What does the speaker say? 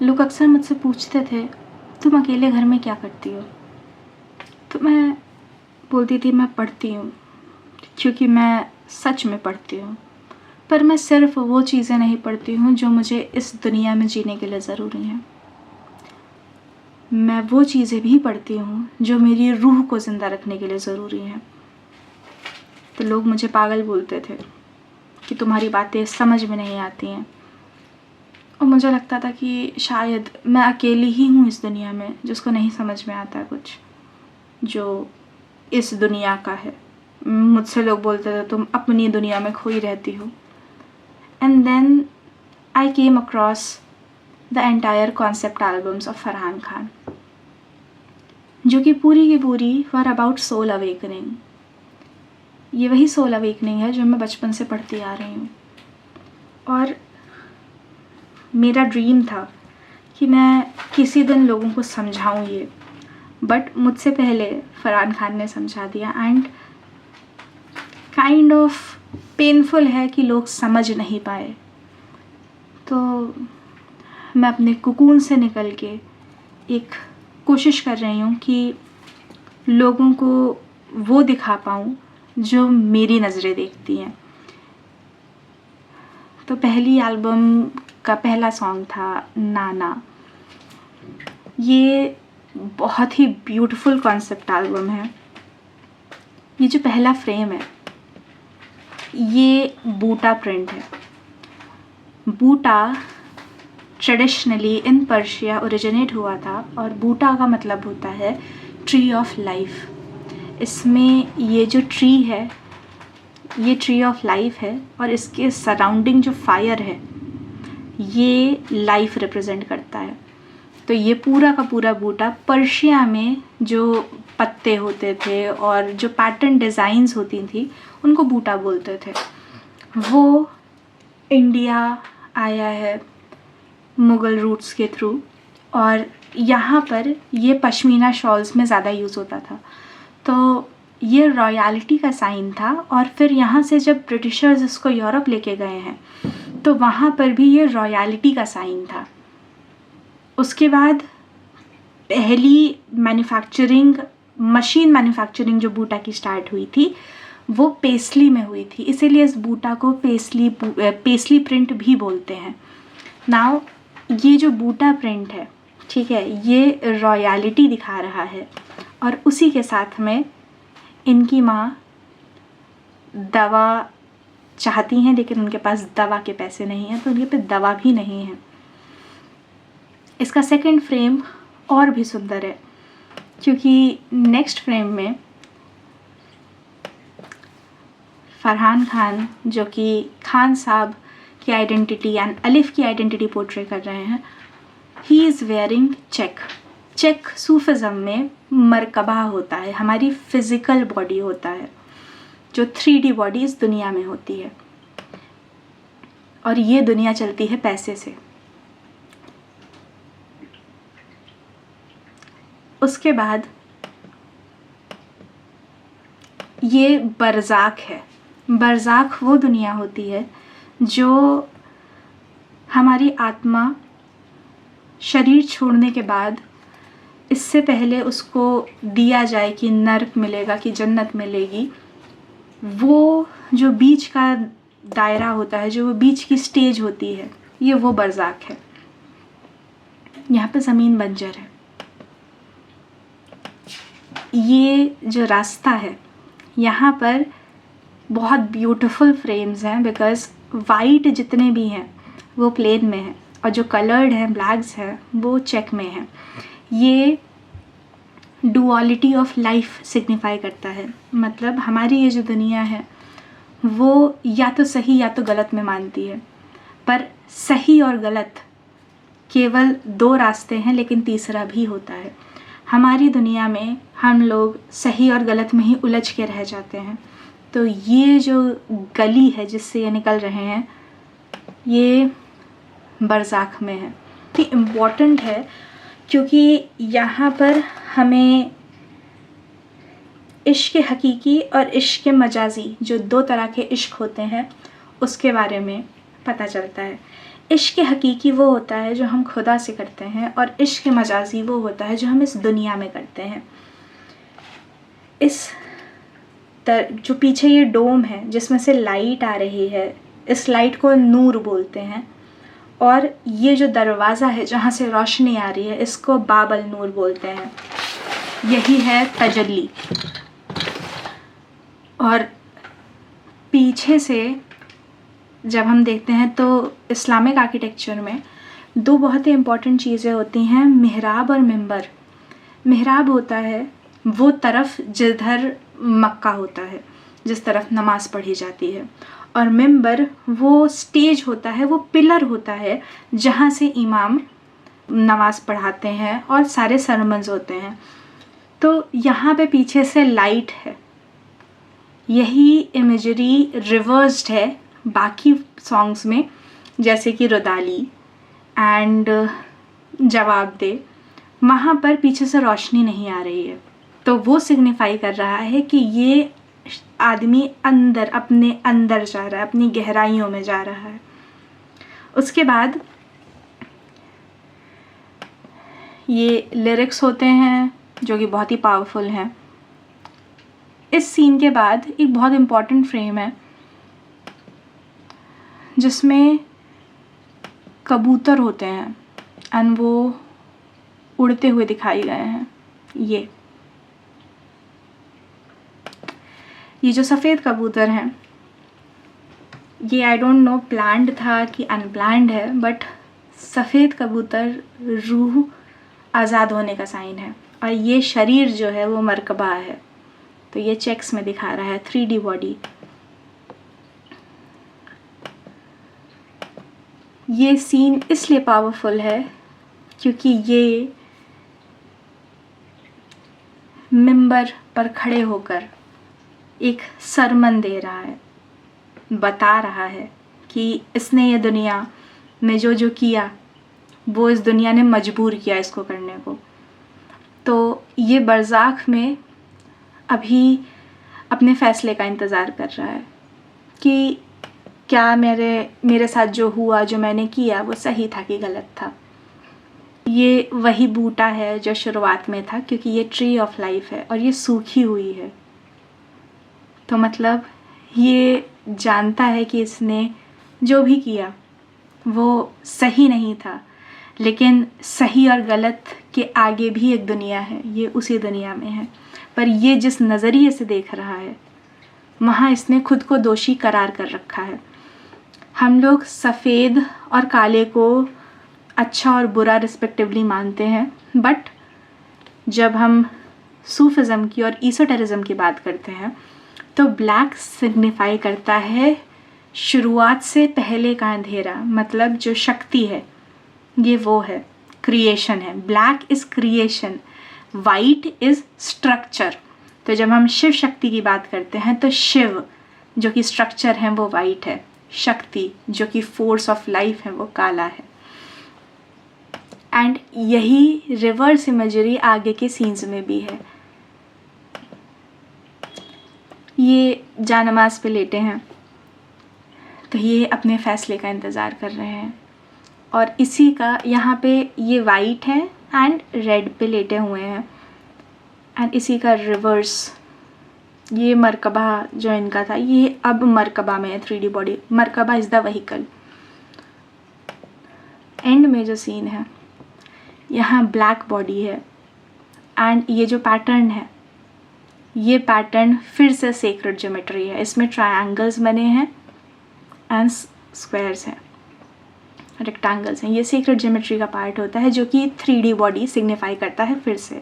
लोग अक्सर मुझसे पूछते थे, तुम अकेले घर में क्या करती हो? तो मैं बोलती थी मैं पढ़ती हूँ, क्योंकि मैं सच में पढ़ती हूँ। पर मैं सिर्फ वो चीज़ें नहीं पढ़ती हूँ जो मुझे इस दुनिया में जीने के लिए ज़रूरी हैं। मैं वो चीज़ें भी पढ़ती हूँ जो मेरी रूह को ज़िंदा रखने के लिए ज़रूरी हैं। तो लोग मुझे पागल बोलते थे कि तुम्हारी बातें समझ में नहीं आती हैं, और मुझे लगता था कि शायद मैं अकेली ही हूँ इस दुनिया में जिसको नहीं समझ में आता कुछ जो इस दुनिया का है। मुझसे लोग बोलते थे तुम अपनी दुनिया में खोई रहती हो। And then I came across the entire concept albums of Farhan Khan, जो कि पूरी की पूरी वर अबाउट सोल अवेकनिंग। ये वही सोल अवेकनिंग है जो मैं बचपन से पढ़ती आ रही हूँ, और मेरा ड्रीम था कि मैं किसी दिन लोगों को समझाऊँ ये, बट मुझसे पहले फरहान खान ने समझा दिया। एंड काइंड ऑफ पेनफुल है कि लोग समझ नहीं पाए। तो मैं अपने कुकून से निकल के एक कोशिश कर रही हूँ कि लोगों को वो दिखा पाऊँ जो मेरी नज़रें देखती हैं। तो पहली एल्बम का पहला सॉन्ग था नाना। ये बहुत ही ब्यूटीफुल कॉन्सेप्ट एल्बम है। ये जो पहला फ्रेम है ये बूटा प्रिंट है। बूटा ट्रेडिशनली इन पर्शिया ओरिजिनेट हुआ था, और बूटा का मतलब होता है ट्री ऑफ लाइफ। इसमें ये जो ट्री है ये ट्री ऑफ लाइफ है, और इसके सराउंडिंग जो फायर है ये लाइफ रिप्रेजेंट करता है। तो ये पूरा का पूरा बूटा पर्शिया में जो पत्ते होते थे और जो पैटर्न डिज़ाइंस होती थी उनको बूटा बोलते थे। वो इंडिया आया है मुग़ल रूट्स के थ्रू, और यहाँ पर ये पश्मीना शॉल्स में ज़्यादा यूज़ होता था। तो ये रॉयल्टी का साइन था, और फिर यहाँ से जब ब्रिटिशर्स इसको यूरोप लेके गए हैं तो वहाँ पर भी ये रॉयल्टी का साइन था। उसके बाद पहली मैन्युफैक्चरिंग मशीन मैन्युफैक्चरिंग जो बूटा की स्टार्ट हुई थी वो पेस्ली में हुई थी, इसीलिए इस बूटा को पेस्ली प्रिंट भी बोलते हैं। नाउ ये जो बूटा प्रिंट है, ठीक है, ये रॉयल्टी दिखा रहा है, और उसी के साथ में इनकी माँ दवा चाहती हैं लेकिन उनके पास दवा के पैसे नहीं हैं, तो उनके पे दवा भी नहीं है। इसका सेकंड फ्रेम और भी सुंदर है, क्योंकि नेक्स्ट फ्रेम में फरहान खान, जो कि खान साहब की आइडेंटिटी एंड अलिफ की आइडेंटिटी पोर्ट्रे कर रहे हैं, he is wearing check. Check Sufism में मरकबा होता है, हमारी फिज़िकल बॉडी होता है, जो 3D बॉडी इस दुनिया में होती है, और ये दुनिया चलती है पैसे से। उसके बाद ये बरज़ाक है। बरज़ाक वो दुनिया होती है जो हमारी आत्मा शरीर छोड़ने के बाद, इससे पहले उसको दिया जाए कि नर्क मिलेगा कि जन्नत मिलेगी, वो जो बीच का दायरा होता है, जो वो बीच की स्टेज होती है, ये वो बरज़ाक है। यहाँ पे ज़मीन बंजर है। ये जो रास्ता है यहाँ पर बहुत ब्यूटीफुल फ्रेम्स हैं, बिकॉज़ वाइट जितने भी हैं वो प्लेन में हैं, और जो कलर्ड हैं ब्लैक्स हैं वो चेक में हैं। ये डुअलिटी ऑफ लाइफ सिग्निफाई करता है। मतलब हमारी ये जो दुनिया है वो या तो सही या तो गलत में मानती है, पर सही और गलत केवल 2 रास्ते हैं, लेकिन तीसरा भी होता है। हमारी दुनिया में हम लोग सही और गलत में ही उलझ के रह जाते हैं। तो ये जो गली है जिससे ये निकल रहे हैं ये बरज़ाक में है। ये इम्पॉर्टेंट है क्योंकि यहाँ पर हमें इश्क हकीकी और इश्क मजाजी, जो 2 तरह के इश्क होते हैं, उसके बारे में पता चलता है। इश्क हकीकी वो होता है जो हम खुदा से करते हैं, और इश्क मजाजी वो होता है जो हम इस दुनिया में करते हैं। जो पीछे ये डोम है जिसमें से लाइट आ रही है, इस लाइट को नूर बोलते हैं, और ये जो दरवाज़ा है जहाँ से रोशनी आ रही है इसको बाबल नूर बोलते हैं। यही है तजल्ली। और पीछे से जब हम देखते हैं तो इस्लामिक आर्किटेक्चर में दो बहुत ही इम्पॉर्टेंट चीज़ें होती हैं, मिहराब और मिंबर। मिहराब होता है वो तरफ जिधर मक्का होता है, जिस तरफ नमाज़ पढ़ी जाती है, और मिंबर वो स्टेज होता है, वो पिलर होता है जहाँ से इमाम नमाज़ पढ़ाते हैं और सारे सरमन्स होते हैं। तो यहाँ पे पीछे से लाइट है। यही इमेजरी रिवर्स्ड है बाकी सॉन्ग्स में, जैसे कि रुदाली एंड जवाब दे। वहाँ पर पीछे से रोशनी नहीं आ रही है, तो वो सिग्निफाई कर रहा है कि ये आदमी अंदर, अपने अंदर जा रहा है, अपनी गहराइयों में जा रहा है। उसके बाद ये लिरिक्स होते हैं जो कि बहुत ही पावरफुल हैं। इस सीन के बाद एक बहुत इम्पॉर्टेंट फ्रेम है जिसमें कबूतर होते हैं एंड वो उड़ते हुए दिखाए गए हैं। ये जो सफ़ेद कबूतर हैं, ये आई डोंट नो प्लान्ड था कि अनप्लान्ड है, बट सफ़ेद कबूतर रूह आज़ाद होने का साइन है, और ये शरीर जो है वो मरकबा है। तो ये चेक्स में दिखा रहा है 3D बॉडी। ये सीन इसलिए पावरफुल है क्योंकि ये मिंबर पर खड़े होकर एक सरमन दे रहा है, बता रहा है कि इसने ये दुनिया में जो जो किया वो इस दुनिया ने मजबूर किया इसको करने को। तो ये बरज़ाख में अभी अपने फ़ैसले का इंतज़ार कर रहा है कि क्या मेरे साथ जो हुआ, जो मैंने किया, वो सही था कि गलत था। ये वही बूटा है जो शुरुआत में था, क्योंकि ये ट्री ऑफ लाइफ है और ये सूखी हुई है। तो मतलब ये जानता है कि इसने जो भी किया वो सही नहीं था, लेकिन सही और गलत के आगे भी एक दुनिया है, ये उसी दुनिया में है। पर ये जिस नज़रिए से देख रहा है वहाँ इसने खुद को दोषी करार कर रखा है। हम लोग सफ़ेद और काले को अच्छा और बुरा रिस्पेक्टिवली मानते हैं, बट जब हम सूफिज़म की और ईसोटेरिज्म की बात करते हैं तो ब्लैक सिग्निफाई करता है शुरुआत से पहले का अंधेरा, मतलब जो शक्ति है ये वो है, क्रिएशन है। Black is creation, white is structure. तो जब हम शिव शक्ति की बात करते हैं तो शिव जो कि स्ट्रक्चर है वो वाइट है, शक्ति जो कि फोर्स ऑफ लाइफ है वो काला है। एंड यही रिवर्स इमेजरी आगे के सीन्स में भी है। ये जानमाज पे लेटे हैं तो ये अपने फ़ैसले का इंतज़ार कर रहे हैं, और इसी का यहाँ पे ये वाइट है एंड रेड पे लेटे हुए हैं, एंड इसी का रिवर्स ये मरकबा जो इनका था ये अब मरकबा में है, 3D बॉडी। मरकबा इज़ द व्हीकल। एंड में जो सीन है यहाँ ब्लैक बॉडी है, एंड ये जो पैटर्न है ये पैटर्न फिर से सेक्रेड ज्योमेट्री है। इसमें ट्रायंगल्स बने हैं एंड स्क्वायर्स हैं, रेक्टेंगल्स हैं। ये सेक्रेड ज्योमेट्री का पार्ट होता है जो कि 3D बॉडी सिग्निफाई करता है फिर से।